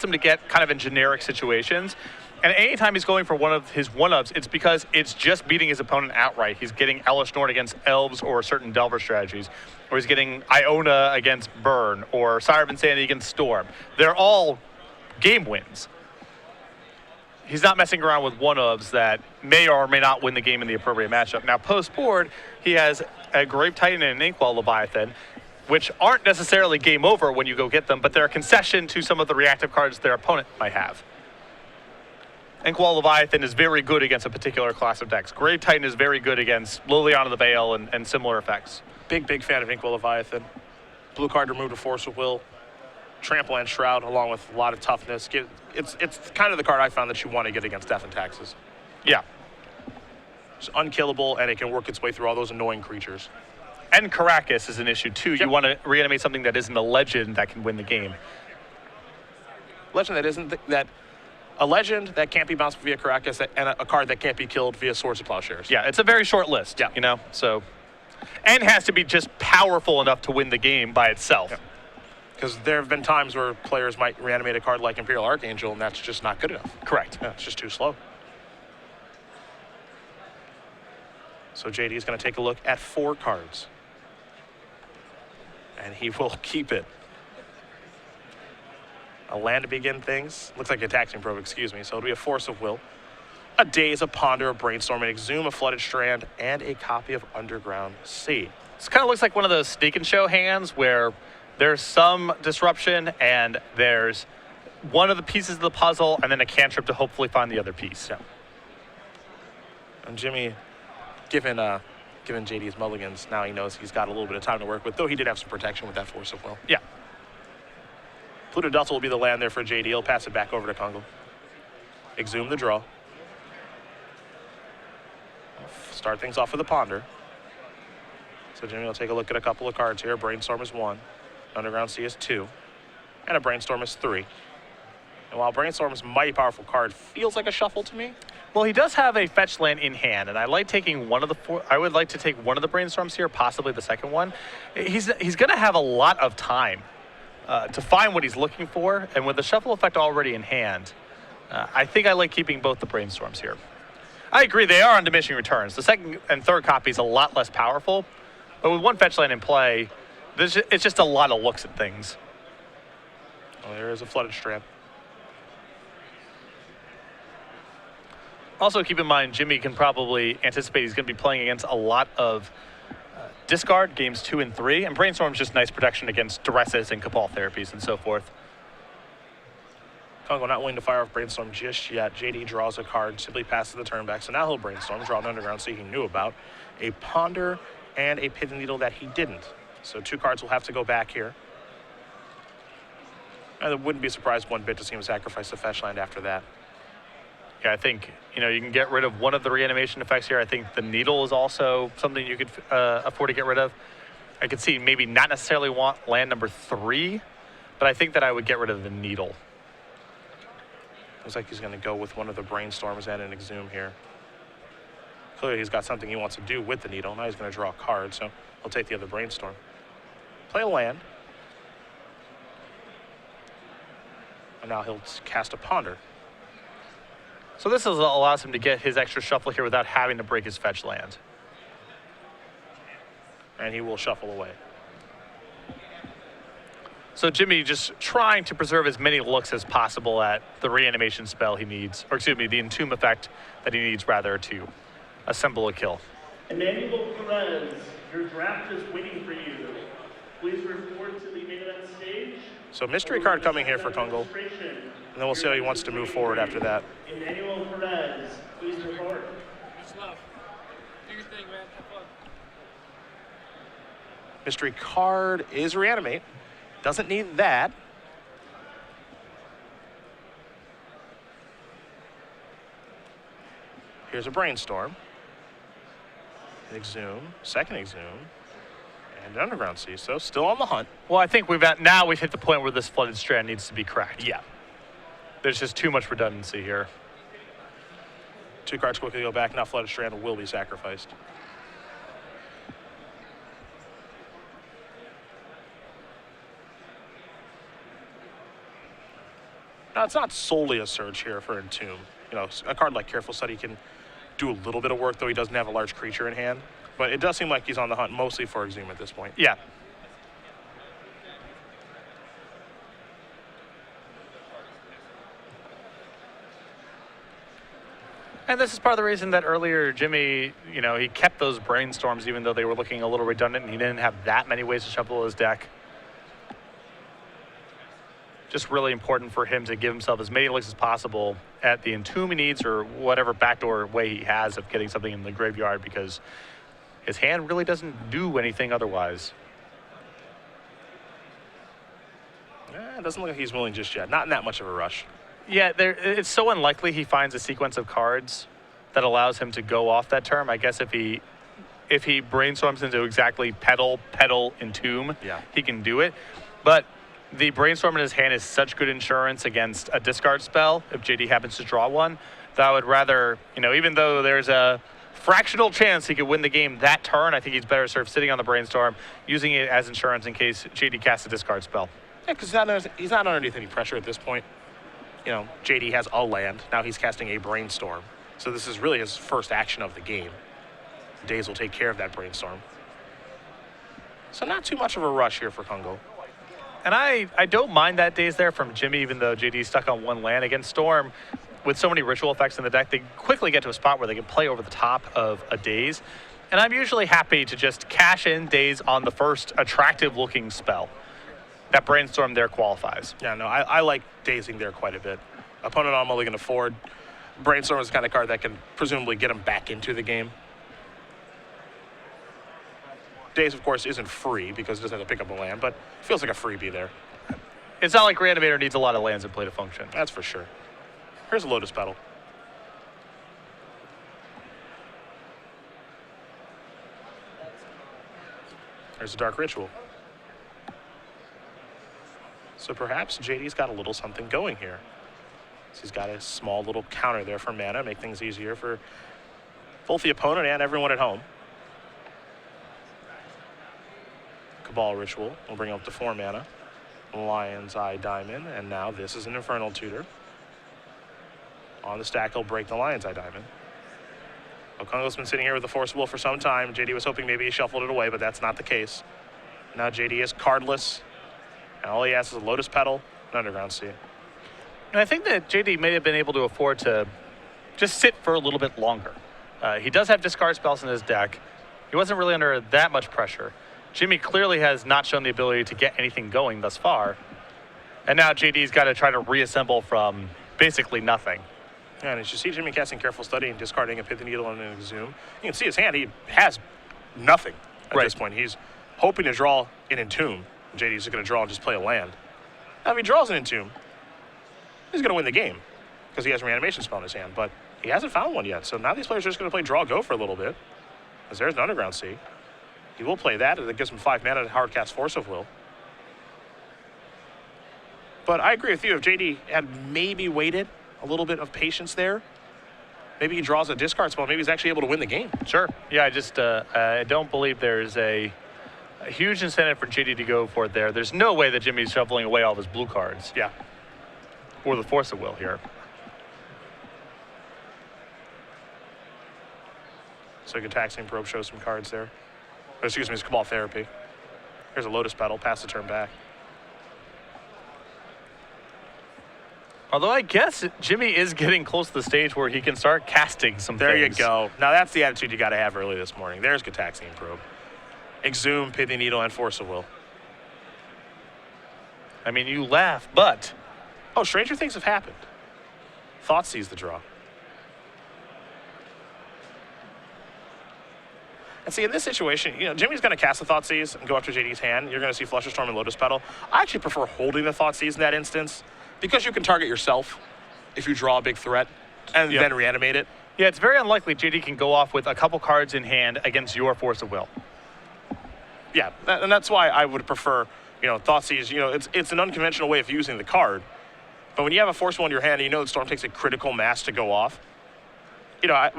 him to get kind of in generic situations. And anytime he's going for one of his one-ups, it's because it's just beating his opponent outright. He's getting Elesh Norn against Elves or certain Delver strategies, or he's getting Iona against Burn, or Sire of Insanity against Storm. They're all game wins. He's not messing around with one-ofs that may or may not win the game in the appropriate matchup. Now, post-board, he has a Grave Titan and an Inkwell Leviathan, which aren't necessarily game over when you go get them, but they're a concession to some of the reactive cards their opponent might have. Inkwell Leviathan is very good against a particular class of decks. Grave Titan is very good against Liliana the Veil and similar effects. Big fan of Inkwell Leviathan. Blue card removed a Force of Will. Trample and Shroud, along with a lot of toughness. It's kind of the card I found that you want to get against Death and Taxes. Yeah. It's unkillable, and it can work its way through all those annoying creatures. And Caracas is an issue, too. Yep. You want to reanimate something that isn't a legend that can win the game. Legend that isn't that a legend that can't be bounced via Caracas, and a card that can't be killed via Swords of Plowshares. Yeah, it's a very short list, you know, so. And has to be just powerful enough to win the game by itself. Because there have been times where players might reanimate a card like Imperial Archangel, and that's just not good enough. Correct. Yeah, it's just too slow. So JD is going to take a look at 4 cards. And he will keep it. A land to begin things. Looks like a taxing probe, excuse me. So it'll be a Force of Will, a Daze, a Ponder, a Brainstorm, an Exhume, a Flooded Strand, and a copy of Underground Sea. This kind of looks like one of those sneak and show hands where there's some disruption and there's one of the pieces of the puzzle and then a cantrip to hopefully find the other piece. Yeah. And Jimmy, given JD's mulligans, now he knows he's got a little bit of time to work with, though he did have some protection with that Force of Will. Yeah. Pluto Delta will be the land there for JD. He'll pass it back over to Kungle. Exhume the draw. Start things off with a Ponder. So Jimmy will take a look at a couple of cards here. Brainstorm is 1. Underground Sea is 2. And a Brainstorm is 3. And while Brainstorm's mighty powerful card feels like a shuffle to me. Well, he does have a fetch land in hand, and I like taking one of the 4. I would like to take one of the Brainstorms here, possibly the second one. He's going to have a lot of time to find what he's looking for, and with the shuffle effect already in hand, I think I like keeping both the Brainstorms here. I agree, they are on diminishing returns. The second and third copy is a lot less powerful, but with one fetch land in play, it's just a lot of looks at things. Oh, there is a Flooded Strand. Also, keep in mind, Jimmy can probably anticipate he's going to be playing against a lot of discard games 2 and 3, and Brainstorm's just nice protection against duresses and Cabal therapies and so forth. Kungle not willing to fire off Brainstorm just yet. JD draws a card, simply passes the turn back, so now he'll Brainstorm, draw an Underground Sea he knew about, a Ponder, and a Pit Needle that he didn't. So 2 cards will have to go back here. And I wouldn't be surprised one bit to see him sacrifice the fetch land after that. Yeah, I think, you know, you can get rid of one of the reanimation effects here. I think the Needle is also something you could afford to get rid of. I could see maybe not necessarily want land number 3, but I think that I would get rid of the Needle. Looks like he's going to go with one of the Brainstorms and an Exhume here. Clearly he's got something he wants to do with the Needle. Now he's going to draw a card, so he'll take the other Brainstorm. Play a land. And now he'll cast a Ponder. So this allows him to get his extra shuffle here without having to break his fetch land. And he will shuffle away. So Jimmy just trying to preserve as many looks as possible at the reanimation spell he needs, or excuse me, the entomb effect that he needs rather to assemble a kill. Emmanuel Perez, your draft is waiting for you. Please report to the main event stage. So mystery card coming here for Kungle. And then we'll see how he wants to move forward after that. Emmanuel Perez, please report. Do your thing, man. Have fun. Mystery card is Reanimate. Doesn't need that. Here's a Brainstorm. An Exhume, second Exhume, and an Underground Sea. So still on the hunt. Well, I think we've hit the point where this Flooded Strand needs to be cracked. Yeah. There's just too much redundancy here. 2 cards quickly go back. Now Flooded Strand will be sacrificed. Now, it's not solely a search here for Entomb. You know, a card like Careful Study can do a little bit of work, though he doesn't have a large creature in hand. But it does seem like he's on the hunt mostly for Exhume at this point. Yeah. And this is part of the reason that earlier Jimmy, you know, he kept those brainstorms even though they were looking a little redundant and he didn't have that many ways to shuffle his deck. Just really important for him to give himself as many looks as possible at the Entomb he needs or whatever backdoor way he has of getting something in the graveyard because his hand really doesn't do anything otherwise. It doesn't look like he's willing just yet. Not in that much of a rush. Yeah, it's so unlikely he finds a sequence of cards that allows him to go off that turn. I guess if he brainstorms into exactly pedal, Entomb, yeah, he can do it. But the brainstorm in his hand is such good insurance against a discard spell if JD happens to draw one that I would rather, you know, even though there's a fractional chance he could win the game that turn, I think he's better served sitting on the brainstorm, using it as insurance in case JD casts a discard spell. Yeah, because he's not underneath any pressure at this point. You know, JD has a land. Now he's casting a brainstorm. So this is really his first action of the game. Days will take care of that brainstorm. So not too much of a rush here for Kungle. And I don't mind that Daze there from Jimmy, even though JD's stuck on one land against Storm. With so many ritual effects in the deck, they quickly get to a spot where they can play over the top of a Daze. And I'm usually happy to just cash in Daze on the first attractive-looking spell. That brainstorm there qualifies. Yeah, no, I like dazing there quite a bit. Opponent on Mulligan to forward. Brainstorm is the kind of card that can presumably get him back into the game. Daze, of course, isn't free because it doesn't have to pick up a land, but feels like a freebie there. It's not like Reanimator needs a lot of lands in play to function. That's for sure. Here's a Lotus Petal. There's a Dark Ritual. So perhaps JD's got a little something going here. So he's got a small little counter there for mana, make things easier for both the opponent and everyone at home. Cabal Ritual will bring up to 4 mana. Lion's Eye Diamond, and now this is an Infernal Tutor. On the stack, he'll break the Lion's Eye Diamond. Kungle's been sitting here with the Force of Will for some time. JD was hoping maybe he shuffled it away, but that's not the case. Now JD is cardless, and all he has is a Lotus Petal and Underground Sea. And I think that JD may have been able to afford to just sit for a little bit longer. He does have discard spells in his deck. He wasn't really under that much pressure. Jimmy clearly has not shown the ability to get anything going thus far. And now JD's got to try to reassemble from basically nothing. Yeah, and as you see Jimmy casting Careful Study and discarding a Pithing Needle and an Exhume, you can see his hand, he has nothing at this point. He's hoping to draw an Entomb. JD's just going to draw and just play a land. Now, if he draws an Entomb, he's going to win the game because he has a Reanimation spell in his hand, but he hasn't found one yet. So now these players are just going to play Draw Go for a little bit, because there's an Underground Sea. He will play that, and it gives him 5 mana to hard cast Force of Will. But I agree with you. If JD had maybe waited a little bit of patience there, maybe he draws a discard spell, maybe he's actually able to win the game. Sure. Yeah, I don't believe there's a huge incentive for JD to go for it there. There's no way that Jimmy's shuffling away all of his blue cards. Yeah. Or the Force of Will here. So you can Taxing Probe, show some cards there. Or, excuse me, it's Cabal Therapy. Here's a Lotus Petal, pass the turn back. Although I guess Jimmy is getting close to the stage where he can start casting some There things. you go. Now that's the attitude you got to have early this morning. There's Taxing Probe. Exhume, Pithing Needle, and Force of Will. I mean, you laugh, but... Oh, stranger things have happened. Thought sees the draw. And see, in this situation, you know, Jimmy's going to cast the Thoughtseize and go after JD's hand. You're going to see Flusher Storm and Lotus Petal. I actually prefer holding the Thoughtseize in that instance because you can target yourself if you draw a big threat and then reanimate it. Yeah, it's very unlikely JD can go off with a couple cards in hand against your Force of Will. Yeah, and that's why I would prefer, you know, Thoughtseize. You know, it's an unconventional way of using the card. But when you have a Force Will in your hand and you know that Storm takes a critical mass to go off, you know,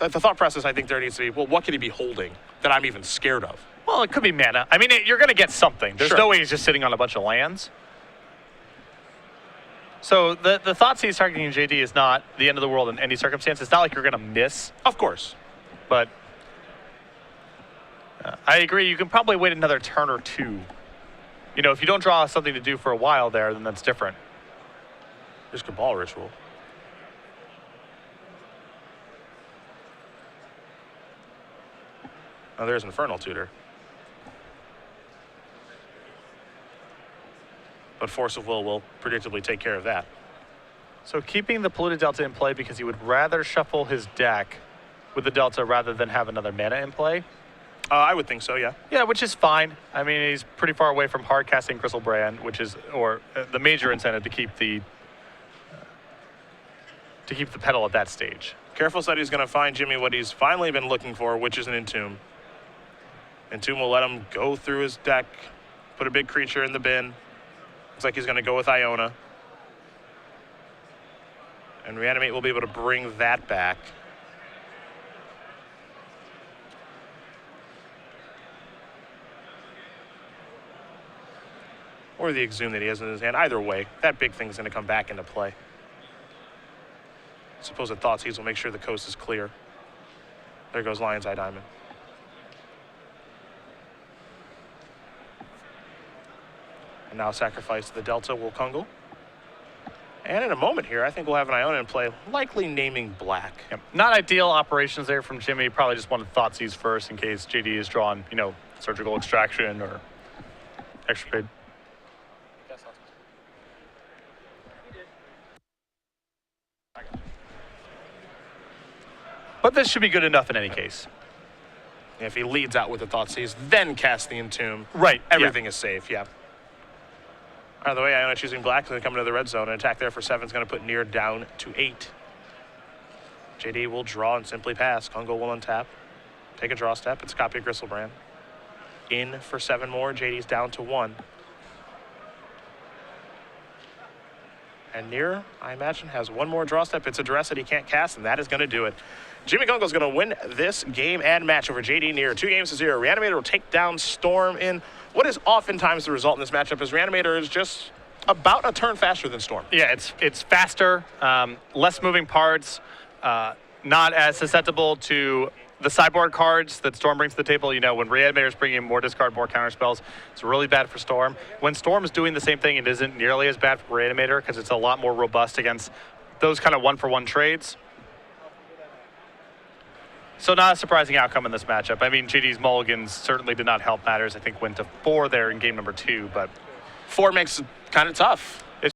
the thought process I think there needs to be, well, what could he be holding that I'm even scared of? Well, it could be mana. I mean, you're going to get something. There's no way he's just sitting on a bunch of lands. So the Thoughtseize targeting JD is not the end of the world in any circumstance. It's not like you're going to miss, Of course. but I agree. You can probably wait another turn or two. You know, if you don't draw something to do for a while there, then that's different. There's Cabal Ritual. Oh, there's Infernal Tutor. But Force of will predictably take care of that. So keeping the polluted delta in play because he would rather shuffle his deck with the delta rather than have another mana in play. I would think so, yeah. Yeah, which is fine. I mean, he's pretty far away from hard casting Crystal Brand, which is the major incentive to keep the pedal at that stage. Careful said he's going to find Jimmy what he's finally been looking for, which is an Entomb. Entomb will let him go through his deck, put a big creature in the bin. Looks like he's going to go with Iona. And Reanimate will be able to bring that back. Or the Exhume that he has in his hand. Either way, that big thing's going to come back into play. Suppose the Thoughtseize will make sure the coast is clear. There goes Lion's Eye Diamond. And now sacrifice the Delta will Kungle. And in a moment here, I think we'll have an Iona in play, likely naming black. Yep. Not ideal operations there from Jimmy. Probably just wanted Thoughtseize first in case JD is drawn, you know, Surgical Extraction or Extricate. But this should be good enough in any case. If he leads out with the Thoughtseize, then cast the Entomb. Right. Everything is safe, yeah. By the way, Iona choosing black is going to come into the red zone. An attack there for 7 is going to put Nier down to 8. JD will draw and simply pass. Kungle will untap. Take a draw step. It's a copy of Gristlebrand. In for 7 more. JD's down to 1. And Nier, I imagine, has 1 more draw step. It's a duress that he can't cast, and that is going to do it. Jimmy Kungle's going to win this game and match over JD Nier. 2 games to 0. Reanimator will take down Storm in what is oftentimes the result in this matchup is Reanimator is just about a turn faster than Storm. Yeah, it's faster, less moving parts, not as susceptible to the sideboard cards that Storm brings to the table. You know, when Reanimator's bringing in more discard, more counter spells, it's really bad for Storm. When Storm is doing the same thing, it isn't nearly as bad for Reanimator because it's a lot more robust against those kind of one-for-one trades. So not a surprising outcome in this matchup. I mean, JD's mulligans certainly did not help matters. I think went to 4 there in game number 2, but 4 makes it kind of tough.